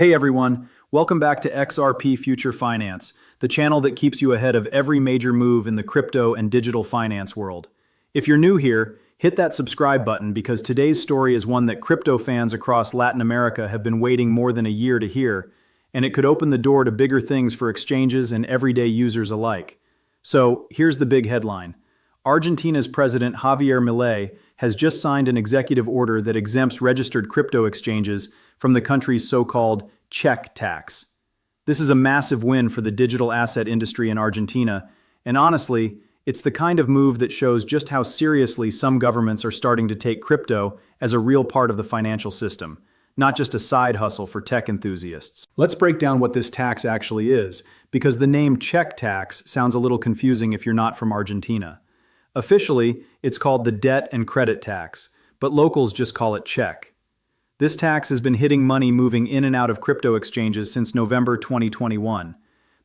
Hey everyone, welcome back to XRP Future Finance, the channel that keeps you ahead of every major move in the crypto and digital finance world. If you're new here, hit that subscribe button because today's story is one that crypto fans across Latin America have been waiting more than a year to hear, and it could open the door to bigger things for exchanges and everyday users alike. So, here's the big headline. Argentina's President Javier Milei has just signed an executive order that exempts registered crypto exchanges from the country's so-called cheque tax. This is a massive win for the digital asset industry in Argentina, and honestly, it's the kind of move that shows just how seriously some governments are starting to take crypto as a real part of the financial system, not just a side hustle for tech enthusiasts. Let's break down what this tax actually is, because the name cheque tax sounds a little confusing if you're not from Argentina. Officially, it's called the debt and credit tax, but locals just call it cheque. This tax has been hitting money moving in and out of crypto exchanges since November 2021.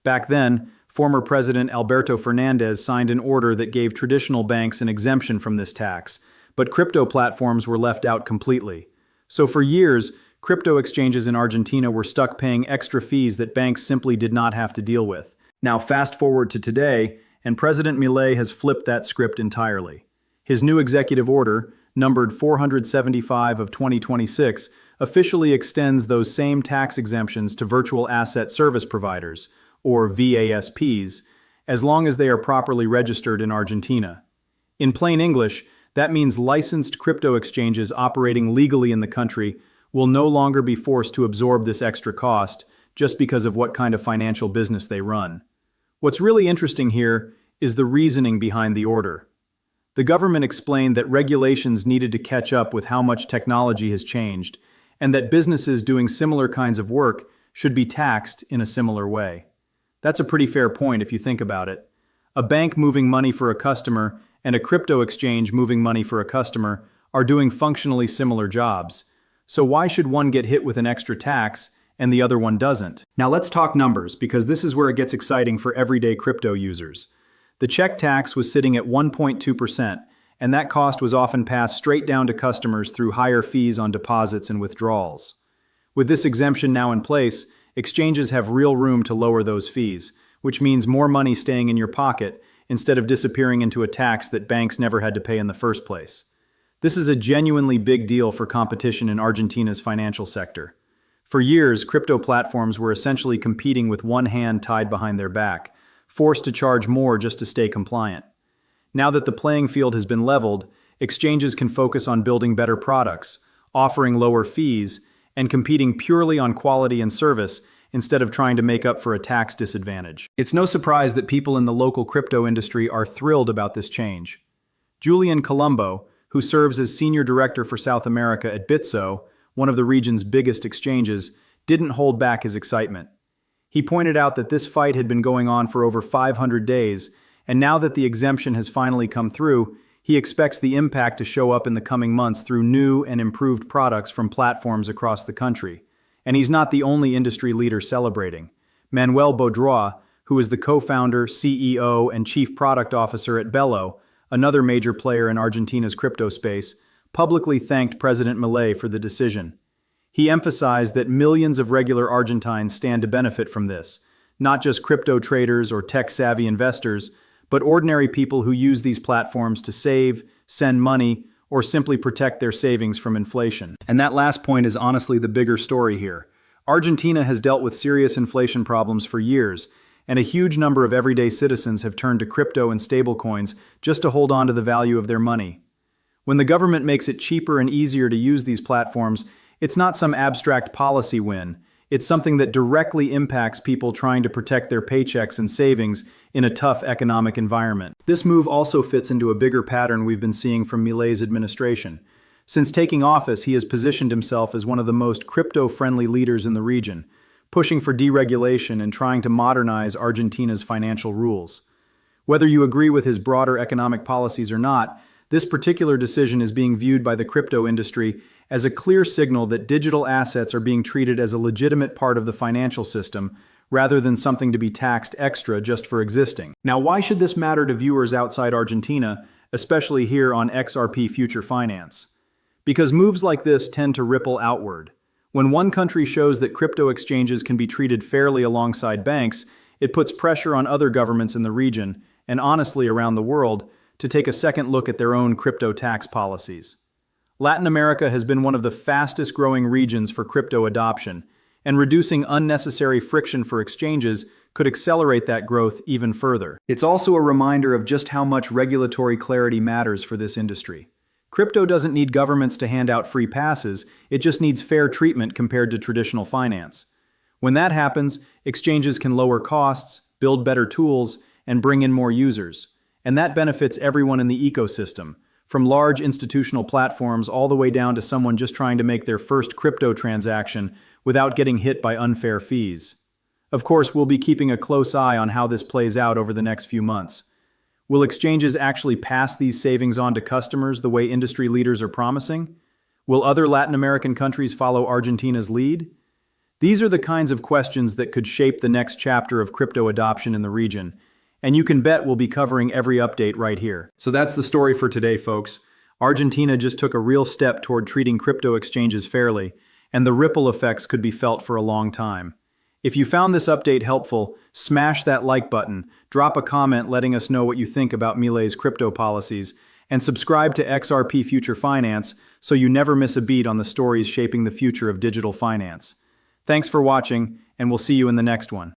Back then, former President Alberto Fernandez signed an order that gave traditional banks an exemption from this tax, but crypto platforms were left out completely. So for years, crypto exchanges in Argentina were stuck paying extra fees that banks simply did not have to deal with. Now fast forward to today, and President Milei has flipped that script entirely. His new executive order, numbered 475 of 2026, officially extends those same tax exemptions to virtual asset service providers, or VASPs, as long as they are properly registered in Argentina. In plain English, that means licensed crypto exchanges operating legally in the country will no longer be forced to absorb this extra cost just because of what kind of financial business they run. What's really interesting here is the reasoning behind the order. The government explained that regulations needed to catch up with how much technology has changed, and that businesses doing similar kinds of work should be taxed in a similar way. That's a pretty fair point if you think about it. A bank moving money for a customer and a crypto exchange moving money for a customer are doing functionally similar jobs. So why should one get hit with an extra tax and the other one doesn't? Now let's talk numbers, because this is where it gets exciting for everyday crypto users. The cheque tax was sitting at 1.2%, and that cost was often passed straight down to customers through higher fees on deposits and withdrawals. With this exemption now in place, exchanges have real room to lower those fees, which means more money staying in your pocket instead of disappearing into a tax that banks never had to pay in the first place. This is a genuinely big deal for competition in Argentina's financial sector. For years, crypto platforms were essentially competing with one hand tied behind their back, forced to charge more just to stay compliant. Now that the playing field has been leveled, exchanges can focus on building better products, offering lower fees, and competing purely on quality and service instead of trying to make up for a tax disadvantage. It's no surprise that people in the local crypto industry are thrilled about this change. Julian Colombo, who serves as Senior Director for South America at Bitso, one of the region's biggest exchanges, didn't hold back his excitement. He pointed out that this fight had been going on for over 500 days, and now that the exemption has finally come through, he expects the impact to show up in the coming months through new and improved products from platforms across the country. And he's not the only industry leader celebrating. Manuel Baudrois, who is the co-founder, CEO, and Chief Product Officer at Belo, another major player in Argentina's crypto space, publicly thanked President Milei for the decision. He emphasized that millions of regular Argentines stand to benefit from this, not just crypto traders or tech-savvy investors, but ordinary people who use these platforms to save, send money, or simply protect their savings from inflation. And that last point is honestly the bigger story here. Argentina has dealt with serious inflation problems for years, and a huge number of everyday citizens have turned to crypto and stablecoins just to hold on to the value of their money. When the government makes it cheaper and easier to use these platforms, it's not some abstract policy win. It's something that directly impacts people trying to protect their paychecks and savings in a tough economic environment. This move also fits into a bigger pattern we've been seeing from Milei's administration. Since taking office, he has positioned himself as one of the most crypto-friendly leaders in the region, pushing for deregulation and trying to modernize Argentina's financial rules. Whether you agree with his broader economic policies or not, this particular decision is being viewed by the crypto industry as a clear signal that digital assets are being treated as a legitimate part of the financial system, rather than something to be taxed extra just for existing. Now, why should this matter to viewers outside Argentina, especially here on XRP Future Finance? Because moves like this tend to ripple outward. When one country shows that crypto exchanges can be treated fairly alongside banks, it puts pressure on other governments in the region, and honestly around the world, to take a second look at their own crypto tax policies. Latin America has been one of the fastest growing regions for crypto adoption, and reducing unnecessary friction for exchanges could accelerate that growth even further. It's also a reminder of just how much regulatory clarity matters for this industry. Crypto doesn't need governments to hand out free passes, it just needs fair treatment compared to traditional finance. When that happens, exchanges can lower costs, build better tools, and bring in more users. And that benefits everyone in the ecosystem, from large institutional platforms all the way down to someone just trying to make their first crypto transaction without getting hit by unfair fees. Of course, we'll be keeping a close eye on how this plays out over the next few months. Will exchanges actually pass these savings on to customers the way industry leaders are promising? Will other Latin American countries follow Argentina's lead? These are the kinds of questions that could shape the next chapter of crypto adoption in the region, and you can bet we'll be covering every update right here. So that's the story for today, folks. Argentina just took a real step toward treating crypto exchanges fairly, and the ripple effects could be felt for a long time. If you found this update helpful, smash that like button, drop a comment letting us know what you think about Milei's crypto policies, and subscribe to XRP Future Finance so you never miss a beat on the stories shaping the future of digital finance. Thanks for watching, and we'll see you in the next one.